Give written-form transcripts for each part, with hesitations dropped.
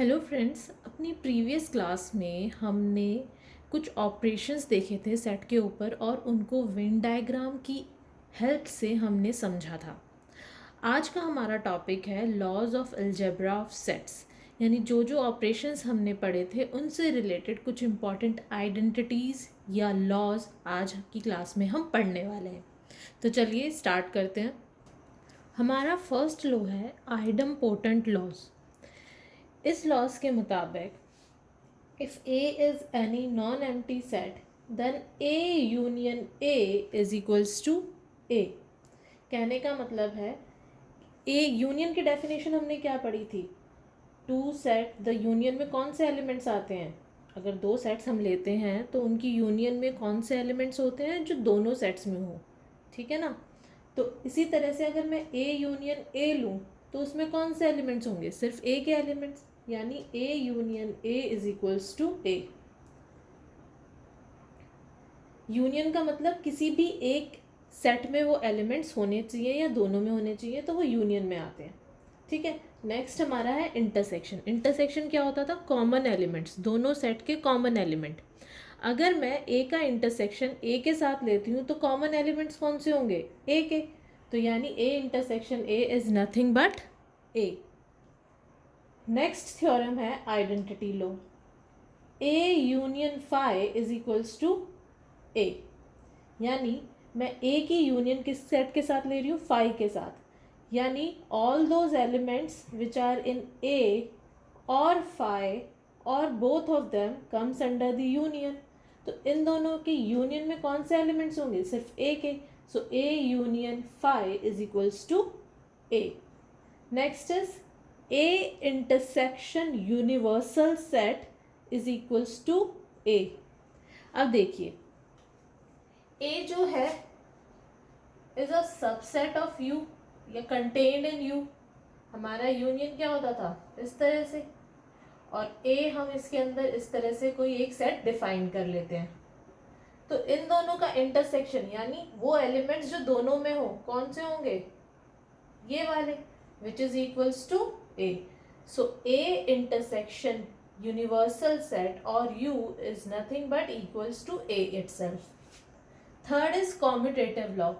Hello friends, अपनी previous class में हमने कुछ ऑपरेशंस देखे थे सेट के ऊपर और उनको वेन डायग्राम की हेल्प से हमने समझा था। आज का हमारा टॉपिक है laws of algebra of sets, यानी जो जो ऑपरेशंस हमने पढ़े थे उनसे रिलेटेड कुछ इम्पॉर्टेंट आइडेंटिटीज़ या लॉज आज की क्लास में हम पढ़ने वाले हैं। तो चलिए स्टार्ट करते हैं। हमारा फर्स्ट लॉ है आइडम्पोटेंट लॉज। इस लॉज के मुताबिक if A is any non-empty set then A union A is equals to A। कहने का मतलब है A यूनियन की डेफिनेशन हमने क्या पढ़ी थी, टू सेट द यूनियन में कौन से एलिमेंट्स आते हैं। अगर दो सेट्स हम लेते हैं तो उनकी यूनियन में कौन से एलिमेंट्स होते हैं जो दोनों सेट्स में हो, ठीक है ना। तो इसी तरह से अगर मैं A यूनियन A लूँ तो उसमें कौन से एलिमेंट्स होंगे, सिर्फ A के एलिमेंट्स, यानी A union A is equals to A। Union का मतलब किसी भी एक सेट में वो एलिमेंट्स होने चाहिए या दोनों में होने चाहिए तो वो यूनियन में आते हैं, ठीक है। नेक्स्ट हमारा है इंटरसेक्शन। इंटरसेक्शन क्या होता था, कॉमन एलिमेंट्स, दोनों सेट के कॉमन एलिमेंट। अगर मैं ए का इंटरसेक्शन ए के साथ लेती हूँ तो कॉमन एलिमेंट्स कौन से होंगे, ए के। तो यानी A intersection A is nothing but A. Next theorem है identity law. A union phi is equals to A, यानी मैं ए की यूनियन किस सेट के साथ ले रही हूँ, फाई के साथ, यानी all those elements which are in A और फाई और both of them comes under the union. तो इन दोनों की यूनियन में कौन से एलिमेंट्स होंगे, सिर्फ ए के। So A union phi is equals to A. Next is A intersection universal set is equals to A. अब देखिए ए जो है is a subset of U या कंटेन्ड इन यू। हमारा यूनियन क्या होता था, इस तरह से, और ए हम इसके अंदर इस तरह से कोई एक सेट डिफाइन कर लेते हैं। तो इन दोनों का इंटरसेक्शन यानी वो एलिमेंट्स जो दोनों में हो कौन से होंगे, ये वाले, which is equals to A. So A intersection universal set और U is nothing but equals to A itself. Third is commutative law.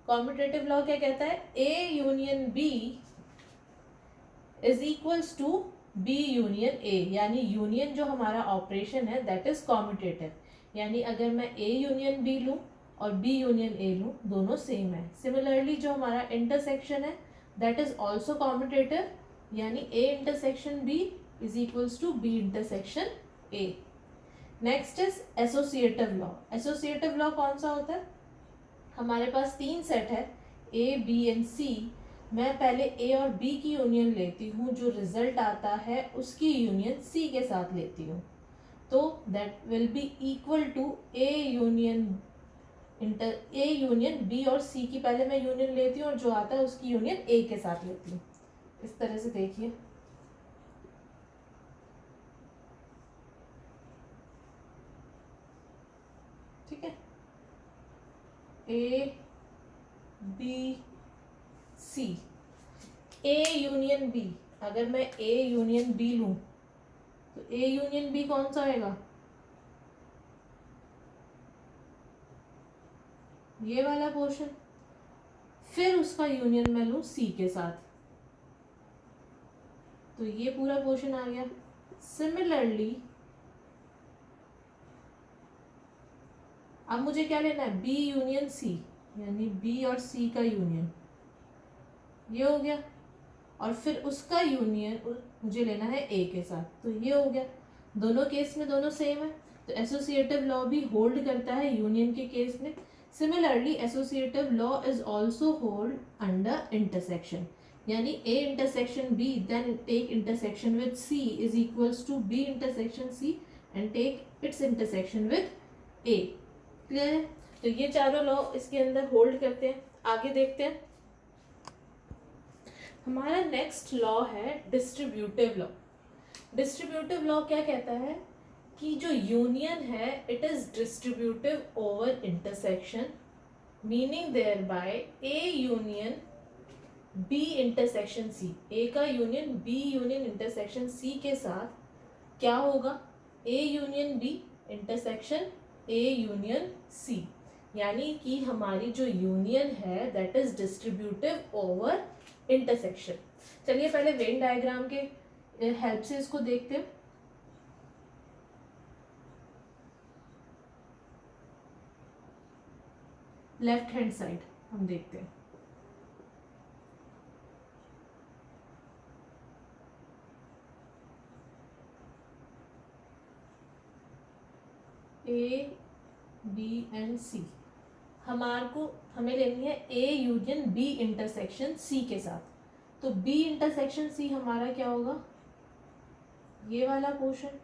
Commutative law क्या कहता है, A union B is equals to B union A, यानी union जो हमारा operation है that is commutative. यानी अगर मैं ए यूनियन बी लूँ और बी यूनियन ए लूँ, दोनों सेम है। सिमिलरली जो हमारा इंटरसेक्शन है दैट इज ऑल्सो कॉम्यूटेटिव, यानी A intersection B is equals to B intersection A. Next is associative law. Associative law कौन सा होता है, हमारे पास तीन सेट है ए बी एंड सी। मैं पहले ए और बी की यूनियन लेती हूँ, जो रिजल्ट आता है उसकी यूनियन सी के साथ लेती हूँ, तो that will be equal to A union B, और सी की पहले मैं यूनियन लेती हूँ और जो आता है उसकी यूनियन ए के साथ लेती हूँ। इस तरह से देखिए, ठीक है, A B C, A union B. अगर मैं ए यूनियन बी लूँ तो ए यूनियन बी कौन सा आएगा, ये वाला पोर्शन। फिर उसका यूनियन मैं लूँ सी के साथ, तो ये पूरा पोर्शन आ गया। सिमिलरली अब मुझे क्या लेना है, बी यूनियन सी, यानी बी और सी का यूनियन, ये हो गया। और फिर उसका यूनियन मुझे लेना है ए के साथ, तो ये हो गया। दोनों केस में दोनों सेम है, तो एसोसिएटिव लॉ भी होल्ड करता है यूनियन के केस में। Similarly associative law is also hold under intersection, यानी A intersection B then take intersection with C is equals to B intersection C and take its intersection with A. Clear है, तो ये चारों law इसके अंदर hold करते हैं। आगे देखते हैं, हमारा नेक्स्ट लॉ है डिस्ट्रीब्यूटिव लॉ। डिस्ट्रीब्यूटिव लॉ क्या कहता है कि जो यूनियन है it is distributive over intersection, meaning there by A union B intersection C, A का union B union intersection C के साथ क्या होगा, A union B intersection A union C, यानी कि हमारी जो यूनियन है that is distributive over intersection. चलिए पहले वेन डायग्राम के हेल्प से इसको देखते हैं। लेफ्ट हैंड साइड हम देखते हैं, ए बी एंड सी, हमें लेनी है A union B intersection C के साथ। तो बी इंटरसेक्शन सी हमारा क्या होगा, ये वाला पोर्शन,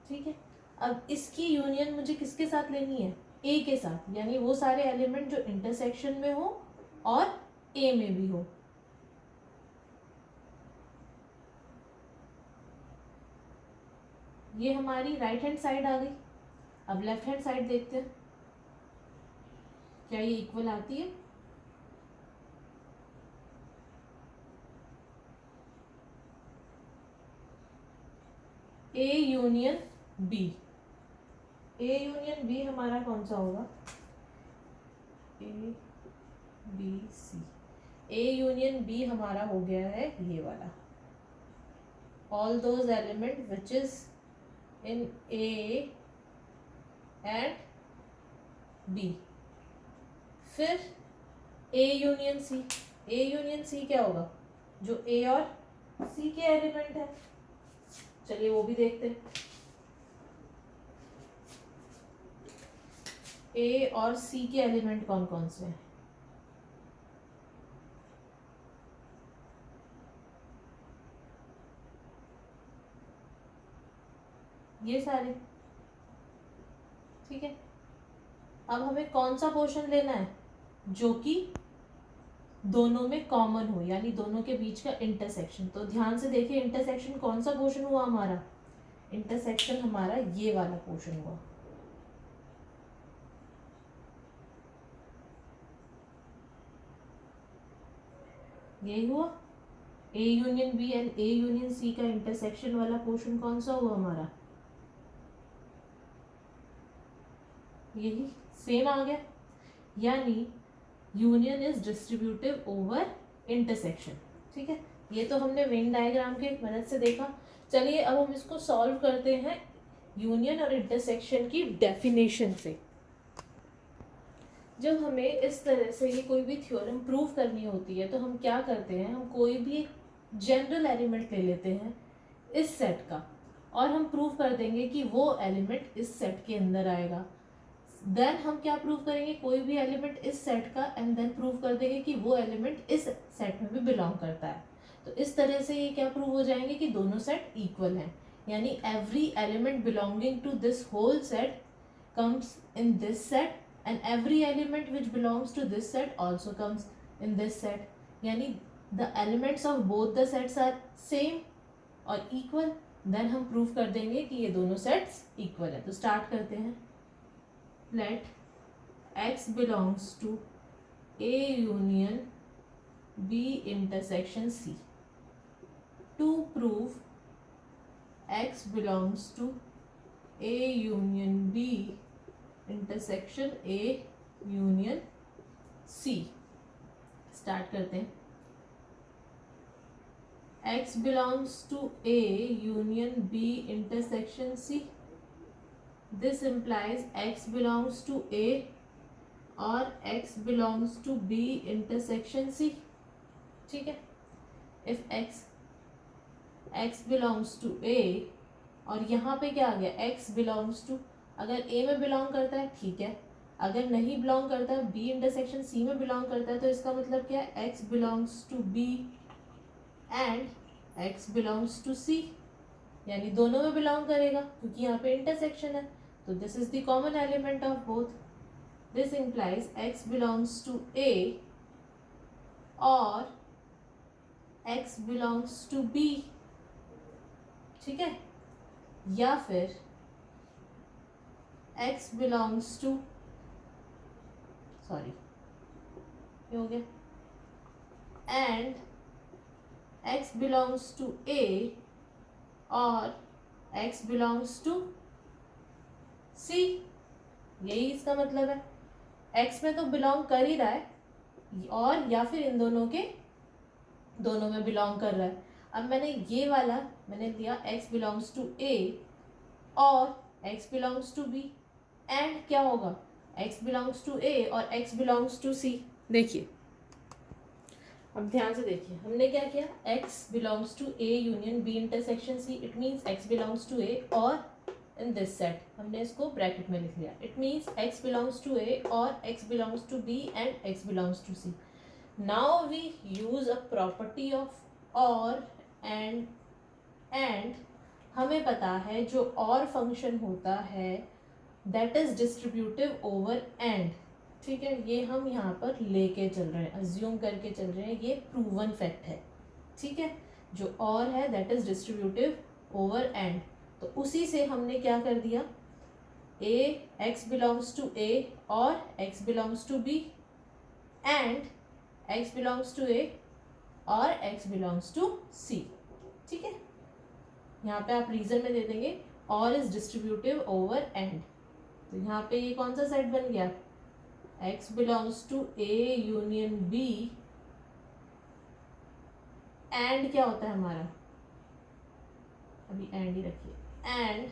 ठीक है। अब इसकी यूनियन मुझे किसके साथ लेनी है, ए के साथ, यानी वो सारे एलिमेंट जो इंटरसेक्शन में हो और ए में भी हो। ये हमारी राइट हैंड साइड आ गई। अब लेफ्ट हैंड साइड देखते हैं क्या ये इक्वल आती है। A union B, A union B हमारा कौन सा होगा, A B C, A union B हमारा हो गया है ये वाला, all those element which is in A and B. फिर A union C, A union सी क्या होगा, जो ए और सी के एलिमेंट है, चलिए वो भी देखते हैं। ए और सी के एलिमेंट कौन कौन से हैं, ये सारे, ठीक है। अब हमें कौन सा पोर्शन लेना है जो कि दोनों में कॉमन हो, यानी दोनों के बीच का इंटरसेक्शन। तो ध्यान से देखिए इंटरसेक्शन कौन सा पोर्शन हुआ हमारा, इंटरसेक्शन हमारा ये वाला पोर्शन हुआ, यही हुआ। A union B and A union C का इंटरसेक्शन वाला पोर्शन कौन सा हुआ हमारा, यही सेम आ गया, यानी union is distributive over intersection, ठीक है। ये तो हमने वेन डायग्राम के मदद से देखा। चलिए अब हम इसको सॉल्व करते हैं यूनियन और इंटरसेक्शन की डेफिनेशन से। जब हमें इस तरह से ये कोई भी थ्योरम प्रूव करनी होती है तो हम क्या करते हैं, हम कोई भी जनरल एलिमेंट ले लेते हैं इस सेट का और हम प्रूव कर देंगे कि वो एलिमेंट इस सेट के अंदर आएगा। देन हम क्या प्रूव करेंगे, कोई भी एलिमेंट इस सेट का, एंड देन प्रूव कर देंगे कि वो एलिमेंट इस सेट में भी बिलोंग करता है। तो इस तरह से ये क्या प्रूव हो जाएंगे कि दोनों सेट इक्वल हैं, यानी every element belonging to this whole set comes in this set and every element which belongs to this set also comes in this set, यानी the elements of both the sets are same और equal. Then हम prove कर देंगे कि ये दोनों sets equal है। तो स्टार्ट करते हैं। Let X belongs to A union B intersection C. To prove X belongs to A union B intersection A union C. Start करते हैं। X belongs to A union B intersection C. This implies X belongs to A or X belongs to B intersection C, ठीक है। If X belongs to A, और यहाँ पे क्या आ गया, X belongs to, अगर A में बिलोंग करता है ठीक है, अगर नहीं बिलोंग करता है B इंटरसेक्शन C में बिलोंग करता है, तो इसका मतलब क्या है, X belongs to B and X belongs to C, यानी दोनों में बिलोंग करेगा क्योंकि यहाँ पे इंटरसेक्शन है। तो this is the common element of both. This implies X belongs to A or X belongs to B, ठीक है, या फिर X belongs to, सॉरी ये हो गया, and x belongs to A और x बिलोंग्स टू C। यही इसका मतलब है, x में तो बिलोंग कर ही रहा है और या फिर इन दोनों में बिलोंग कर रहा है। अब मैंने ये वाला मैंने दिया x बिलोंग्स टू A और x belongs to B and क्या होगा x बिलोंग्स टू A और x बिलोंग्स टू C। देखिए अब ध्यान से देखिए, हमने क्या किया, x belongs to A union B intersection C, it means x belongs to A और इन दिस सेट हमने इसको ब्रैकेट में लिख लिया, it means x belongs to A और x belongs to B and x belongs to C। Now we use a property of और and हमें पता है जो और फंक्शन होता है that is distributive over and. ठीक है, ये हम यहाँ पर लेके चल रहे हैं, अज्यूम करके चल रहे हैं, ये प्रूवन फैक्ट है। ठीक है, जो और है that is distributive over and, तो उसी से हमने क्या कर दिया, A X belongs to A और X belongs to B and X belongs to A और एक्स बिलोंग्स टू सी। ठीक है, यहाँ पे आप रीजन में दे देंगे और इज डिस्ट्रीब्यूटिव ओवर एंड, तो यहाँ पे ये कौन सा सेट बन गया, x belongs to A union B and क्या होता है हमारा, अभी एंड ही रखिए, and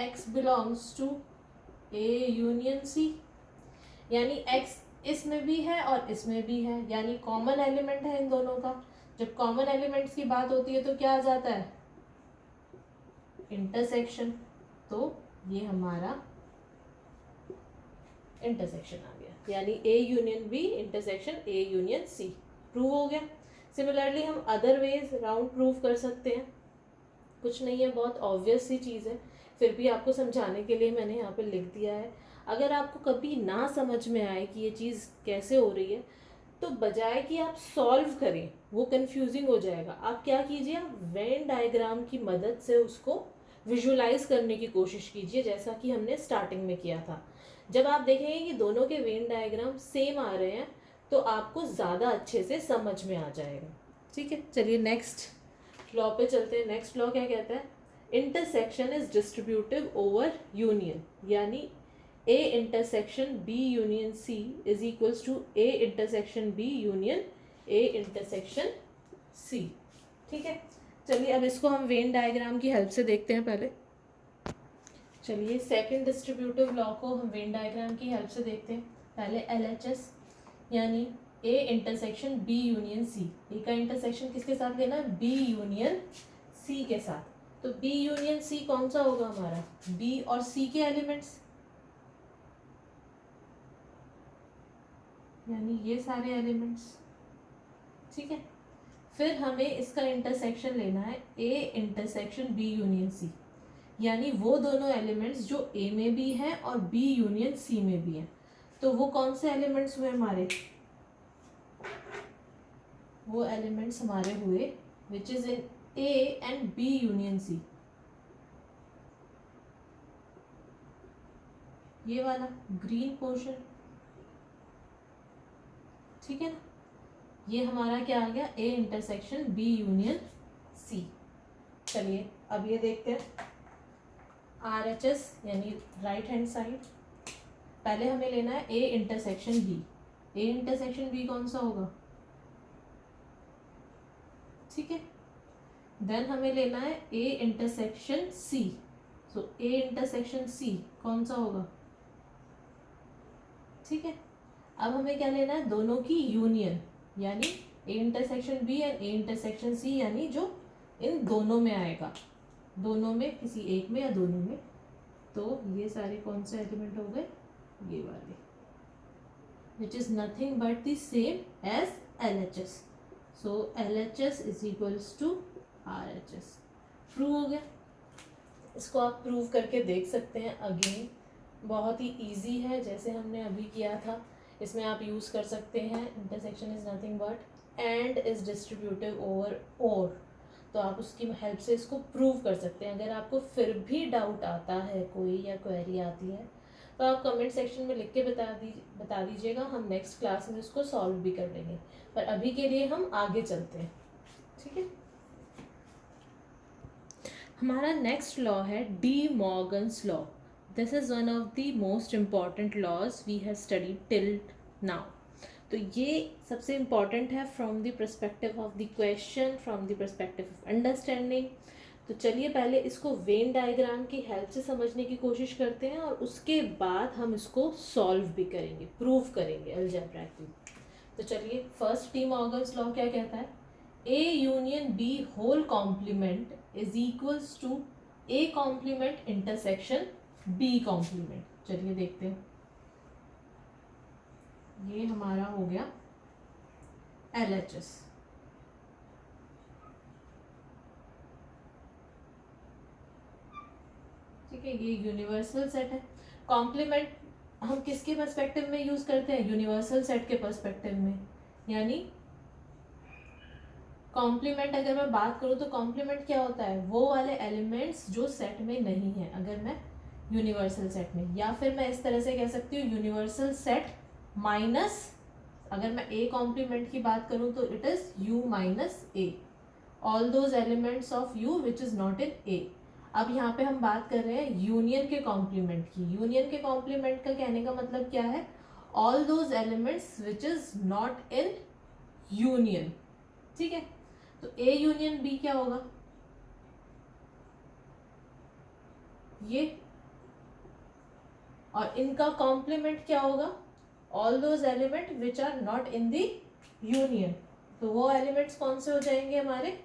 x belongs to A union C, यानी x इसमें भी है और इसमें भी है, यानी कॉमन एलिमेंट है इन दोनों का। जब कॉमन एलिमेंट्स की बात होती है तो क्या आ जाता है, इंटरसेक्शन, तो ये हमारा इंटरसेक्शन आ गया, यानी A union B intersection A union C prove हो गया। सिमिलरली हम अदर वेज राउंड प्रूव कर सकते हैं, कुछ नहीं है, बहुत ऑब्वियस सी चीज़ है, फिर भी आपको समझाने के लिए मैंने यहाँ पे लिख दिया है। अगर आपको कभी ना समझ में आए कि ये चीज़ कैसे हो रही है, तो बजाय कि आप सॉल्व करें, वो कंफ्यूजिंग हो जाएगा, आप क्या कीजिए, आप वेन डायग्राम की मदद से उसको विजुलाइज करने की कोशिश कीजिए, जैसा कि हमने स्टार्टिंग में किया था। जब आप देखेंगे कि दोनों के वेन डायग्राम सेम आ रहे हैं तो आपको ज़्यादा अच्छे से समझ में आ जाएगा। ठीक है, चलिए नेक्स्ट लॉ पे चलते हैं। नेक्स्ट लॉ क्या कहता है, intersection is distributive over union, यानी A intersection B union C is equals to A intersection B union A intersection C। ठीक है, चलिए अब इसको हम वेन डायग्राम की हेल्प से देखते हैं। पहले चलिए सेकंड डिस्ट्रीब्यूटिव लॉ को हम वेन डायग्राम की हेल्प से देखते हैं। पहले LHS यानी A intersection B union C, A का इंटरसेक्शन किसके साथ लेना है, B यूनियन C के साथ, तो B यूनियन C कौन सा होगा हमारा, B और C के एलिमेंट्स, यानी ये सारे एलिमेंट्स। ठीक है, फिर हमें इसका इंटरसेक्शन लेना है A intersection B union C, यानी वो दोनों एलिमेंट्स जो A में भी हैं और B यूनियन C में भी हैं, तो वो कौन से एलिमेंट्स हुए हमारे, वो एलिमेंट्स हमारे हुए विच is in A and B union C, ये वाला ग्रीन पोर्शन। ठीक है ना, ये हमारा क्या आ गया, A intersection B union C। चलिए अब ये देखते हैं RHS यानी राइट हैंड साइड। पहले हमें लेना है A intersection B, A intersection B कौन सा होगा, ठीक है, देन हमें लेना है A intersection C, so A intersection C कौन सा होगा, ठीक है। अब हमें क्या लेना है, दोनों की यूनियन, यानी A intersection B and A intersection C, यानी जो इन दोनों में आएगा, दोनों में किसी एक में या दोनों में, तो ये सारे कौन से एलिमेंट हो गए, ये वाले, which is nothing but the same as LHS, so LHS is equals to RHS। Prove हो गया, इसको आप प्रूव करके देख सकते हैं। अगेन बहुत ही इजी है, जैसे हमने अभी किया था, इसमें आप यूज़ कर सकते हैं intersection is nothing but and is distributive over और, तो आप उसकी हेल्प से इसको प्रूव कर सकते हैं। अगर आपको फिर भी डाउट आता है कोई या क्वेरी आती है तो आप कमेंट सेक्शन में लिख के बता दीजिएगा, हम नेक्स्ट क्लास में इसको सॉल्व भी कर लेंगे। पर अभी के लिए हम आगे चलते हैं, ठीक है। हमारा नेक्स्ट लॉ है de Morgan's law. This is one of the most important laws we have studied till now. तो ये सबसे इम्पॉर्टेंट है from the perspective of the question, from the perspective of understanding. तो चलिए पहले इसको वेन डायग्राम की हेल्प से समझने की कोशिश करते हैं और उसके बाद हम इसको सॉल्व भी करेंगे, प्रूव करेंगे अलजेब्राइकली। तो चलिए फर्स्ट डी मॉर्गन्स लॉ क्या कहता है, A union B whole complement is equals to A complement intersection B complement. चलिए देखते हैं, ये हमारा हो गया LHS। ठीक है, ये यूनिवर्सल सेट है। कॉम्प्लीमेंट हम किसके पर्सपेक्टिव में यूज करते हैं, यूनिवर्सल सेट के पर्सपेक्टिव में। यानी कॉम्प्लीमेंट अगर मैं बात करूँ तो कॉम्प्लीमेंट क्या होता है, वो वाले एलिमेंट्स जो सेट में नहीं है, अगर मैं यूनिवर्सल सेट में, या फिर मैं इस तरह से कह सकती हूँ यूनिवर्सल सेट माइनस, अगर मैं ए कॉम्प्लीमेंट की बात करूँ तो it is U minus A, all those elements of U which is not in A. अब यहाँ पे हम बात कर रहे हैं यूनियन के कॉम्प्लीमेंट की। यूनियन के कॉम्प्लीमेंट का कहने का मतलब क्या है, all those elements which is not in union. ठीक है, तो ए यूनियन बी क्या होगा, ये, और इनका कॉम्प्लीमेंट क्या होगा, all those element which are not in the union. तो वो एलिमेंट्स कौन से हो जाएंगे हमारे,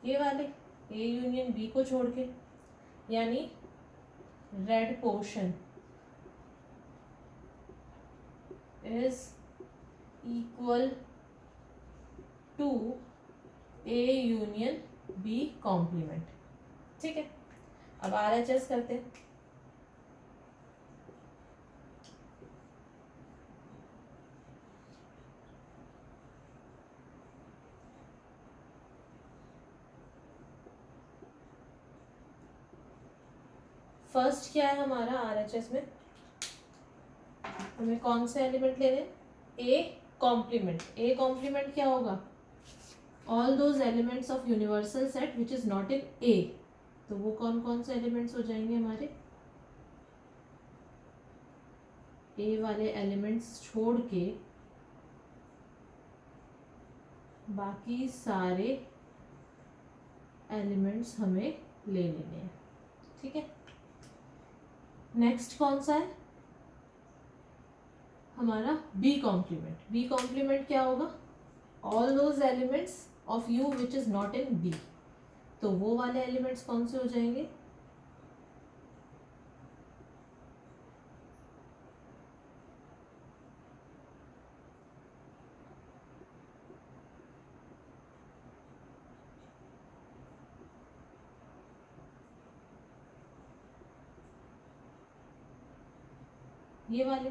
ये वाले, ए यूनियन बी को छोड़ के, यानी red portion is equal to A union B complement. ठीक है, अब RHS करते हैं। फर्स्ट क्या है हमारा RHS में, हमें कौन से एलिमेंट लेने हैं, ए कॉम्प्लीमेंट। ए कॉम्प्लीमेंट क्या होगा, all those elements of universal set which is not in A. तो वो कौन कौन से एलिमेंट्स हो जाएंगे हमारे, ए वाले एलिमेंट्स छोड़ के बाकी सारे एलिमेंट्स हमें ले लेने हैं। ठीक है, नेक्स्ट कौन सा है हमारा बी कॉम्प्लीमेंट। बी कॉम्प्लीमेंट क्या होगा, all those elements of U which is not in B. तो वो वाले एलिमेंट्स कौन से हो जाएंगे, ये वाले।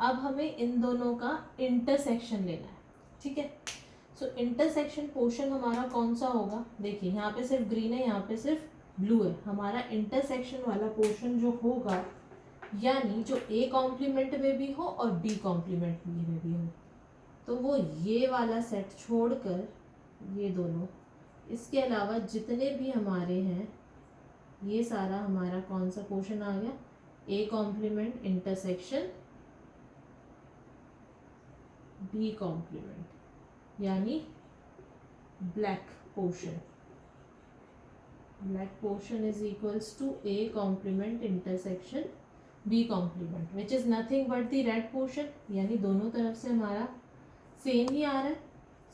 अब हमें इन दोनों का इंटरसेक्शन लेना है। ठीक है, सो इंटरसेक्शन पोर्शन हमारा कौन सा होगा, देखिए यहाँ पे सिर्फ ग्रीन है, यहाँ पे सिर्फ ब्लू है। हमारा इंटरसेक्शन वाला पोर्शन जो होगा, यानी जो ए कॉम्प्लीमेंट में भी हो और बी कॉम्प्लीमेंट में भी हो, तो वो ये वाला सेट छोड़कर ये दोनों, इसके अलावा जितने भी हमारे हैं, ये सारा हमारा कौन सा पोर्शन आ गया, A complement intersection B complement, यानी black portion. Black portion is equals to A complement intersection B complement which is nothing but the red portion. यानी दोनों तरफ से हमारा सेम ही आ रहा है,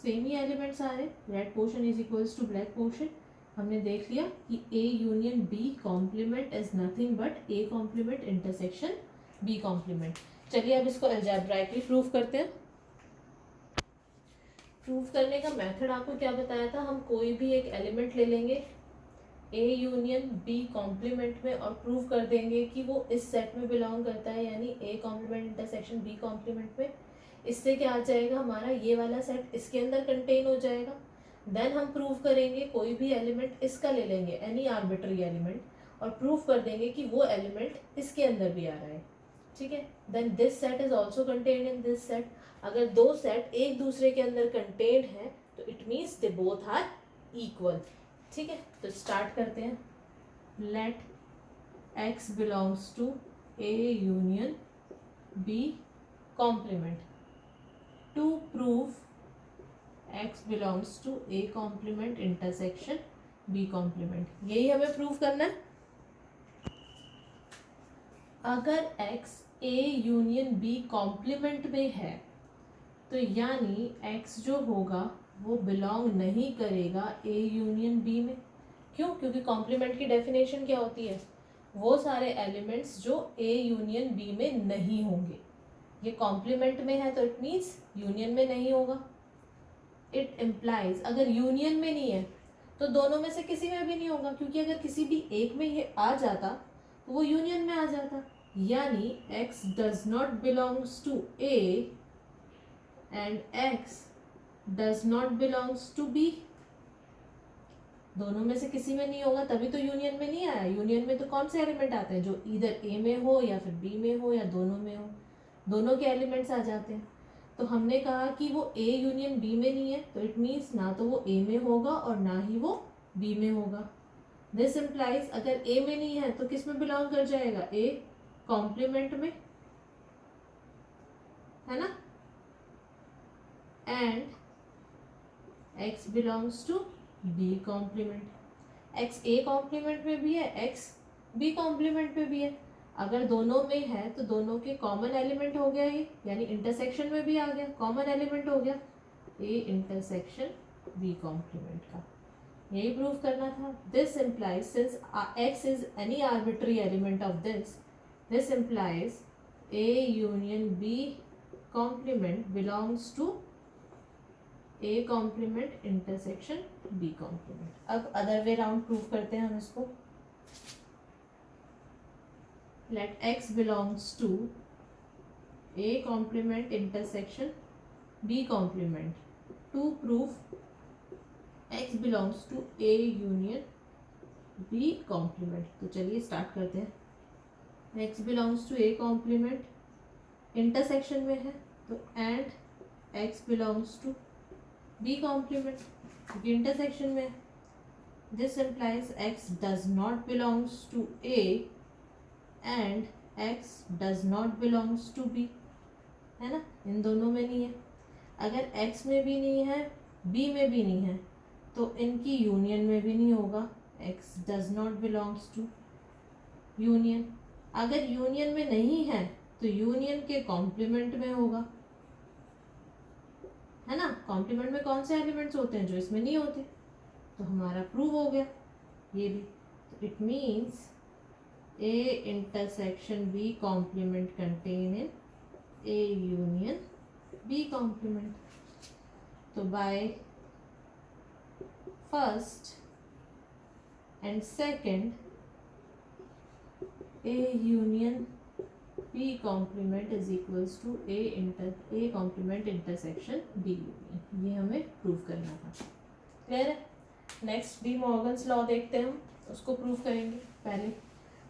सेम ही एलिमेंट्स आ रहे हैं। Red portion is equals to black portion. हमने देख लिया कि A union B complement is nothing but A complement intersection B complement. चलिए अब इसको अलजेब्राइकली प्रूव करते हैं। प्रूव करने का मेथड आपको क्या बताया था, हम कोई भी एक एलिमेंट ले लेंगे ए यूनियन बी कॉम्प्लीमेंट में और प्रूव कर देंगे कि वो इस सेट में बिलोंग करता है, यानी A complement intersection B complement में। इससे क्या आ जाएगा, हमारा ये वाला सेट इसके अंदर कंटेन हो जाएगा। देन हम प्रूव करेंगे कोई भी एलिमेंट इसका ले लेंगे, एनी आर्बिट्री एलिमेंट, और प्रूव कर देंगे कि वो एलिमेंट इसके अंदर भी आ रहा है, ठीक है। Then this set is also contained in this set. अगर दो सेट एक दूसरे के अंदर कंटेन्ड है तो it means they both are equal, ठीक है। तो स्टार्ट करते हैं। Let x belongs to A union B complement. To prove x belongs to A complement intersection B complement, यही हमें प्रूव करना है। अगर x A union B complement में है तो यानी x जो होगा वो बिलोंग नहीं करेगा A यूनियन B में। क्यों? क्योंकि कॉम्प्लीमेंट की डेफिनेशन क्या होती है? वो सारे एलिमेंट्स जो A यूनियन B में नहीं होंगे। ये कॉम्प्लीमेंट में है तो इट मीन्स यूनियन में नहीं होगा। इट इम्प्लाइज अगर यूनियन में नहीं है तो दोनों में से किसी में भी नहीं होगा, क्योंकि अगर किसी भी एक में ये आ जाता तो वो यूनियन में आ जाता। यानी x does not belongs to A and x does not belongs to B। दोनों में से किसी में नहीं होगा तभी तो यूनियन में नहीं आया। यूनियन में तो कौन से एलिमेंट आते हैं? जो इधर A में हो या फिर B में हो या दोनों में हो, दोनों के एलिमेंट्स आ जाते हैं। तो हमने कहा कि वो A यूनियन B में नहीं है तो इट मीन्स ना तो वो A में होगा और ना ही वो B में होगा। दिस इम्प्लाइज अगर A में नहीं है तो किस में बिलोंग कर जाएगा? A कॉम्प्लीमेंट में, है ना। And x belongs to B complement. x A complement में भी है, x B कॉम्प्लीमेंट में भी है। अगर दोनों में है तो दोनों के कॉमन एलिमेंट हो गया ये, यानी इंटरसेक्शन में भी आ गया, कॉमन एलिमेंट हो गया A इंटरसेक्शन B कॉम्प्लीमेंट का। यही प्रूव करना था। This implies since x is any arbitrary element of this implies A union B complement belongs to A complement intersection B complement. अब अदर वे राउंड प्रूव करते हैं हम इसको। लेट x belongs to A complement intersection B complement. To prove x belongs to A union B complement. तो चलिए start करते हैं। x belongs to A complement intersection में है तो and x belongs to B complement, क्योंकि इंटरसेक्शन में। This implies x does not belongs to A and x does not belongs to B, है ना। इन दोनों में नहीं है। अगर x में भी नहीं है B में भी नहीं है तो इनकी यूनियन में भी नहीं होगा। x does not belongs to union. अगर यूनियन में नहीं है तो यूनियन के कॉम्प्लीमेंट में होगा, है ना। कॉम्प्लीमेंट में कौन से एलिमेंट्स होते हैं? जो इसमें नहीं होते। तो हमारा प्रूव हो गया ये भी। तो it means A intersection B complement contain in A union B complement. तो by first and second A union B complement is equals to A complement intersection B union. ये हमें प्रूव करना था। क्लियर है? नेक्स्ट डी मॉर्गन्स लॉ देखते हैं हम, उसको प्रूव करेंगे। पहले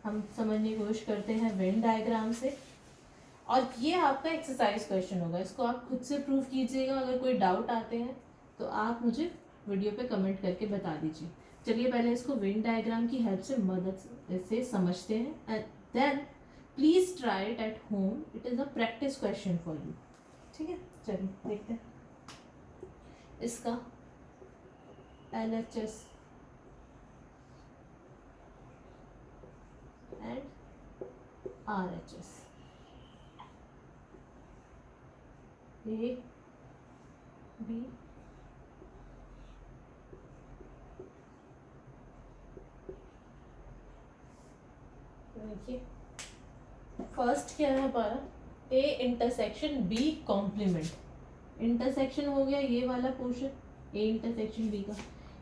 हम समझने की कोशिश करते हैं वेन डायग्राम से, और ये आपका एक्सरसाइज क्वेश्चन होगा। इसको आप खुद से प्रूव कीजिएगा। अगर कोई डाउट आते हैं तो आप मुझे वीडियो पे कमेंट करके बता दीजिए। चलिए पहले इसको वेन डायग्राम की हेल्प से मदद से समझते हैं and then please try it at home. It is a practice question for you, ठीक है। चलिए देखते हैं इसका LHS and RHS। A B देखिए फर्स्ट क्या है हमारा? A intersection B complement. Intersection हो गया ये वाला पोर्शन A इंटरसेक्शन B का।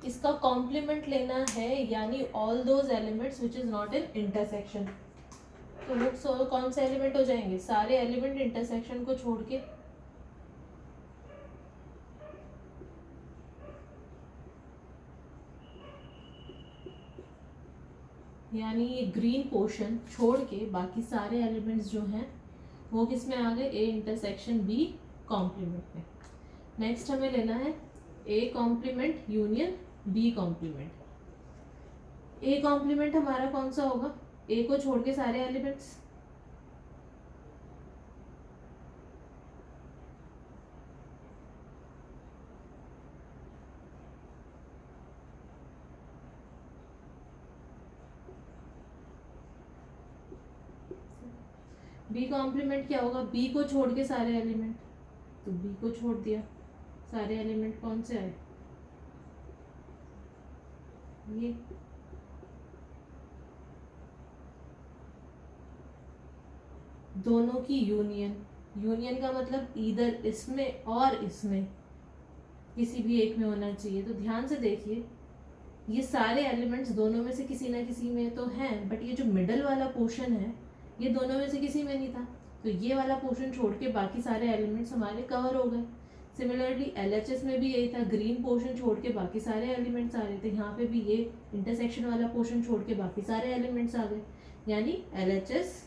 इसका कॉम्प्लीमेंट लेना है, यानी all those elements which is not in intersection. तो वो कौन से एलिमेंट हो जाएंगे? सारे एलिमेंट इंटरसेक्शन को छोड़ के। यानी ये ग्रीन पोर्शन छोड़ के बाकी सारे एलिमेंट्स जो हैं वो किस में आ गए, ए इंटरसेक्शन बी कॉम्प्लीमेंट में। नेक्स्ट हमें लेना है A complement union B complement. A complement हमारा कौन सा होगा, ए को छोड़ के सारे एलिमेंट्स। बी कॉम्प्लीमेंट क्या होगा, बी को छोड़ के सारे एलिमेंट, तो बी को छोड़ दिया, सारे एलिमेंट कौन से आए, ये दोनों की यूनियन। यूनियन का मतलब इधर इसमें और इसमें किसी भी एक में होना चाहिए। तो ध्यान से देखिए, ये सारे एलिमेंट्स दोनों में से किसी ना किसी में तो हैं, बट ये जो मिडल वाला पोर्शन है ये दोनों में से किसी में नहीं था, तो ये वाला पोर्शन छोड़ के बाकी सारे एलिमेंट्स हमारे कवर हो गए। सिमिलरली एलएचएस में भी यही था, ग्रीन पोर्शन छोड़ के बाकी सारे एलिमेंट्स आ रहे थे, यहाँ पे भी ये इंटरसेक्शन वाला पोर्शन छोड़ के बाकी सारे एलिमेंट्स आ गए, यानी LHS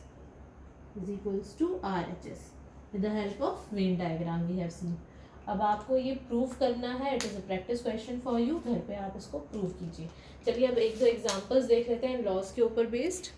is equals to RHS with the help of Venn diagram we have seen. अब आपको ये प्रूव करना है, it is a practice question for you, घर पे आप इसको प्रूव कीजिए। चलिए अब एक दो एग्जांपल्स देख लेते हैं लॉज के ऊपर बेस्ड।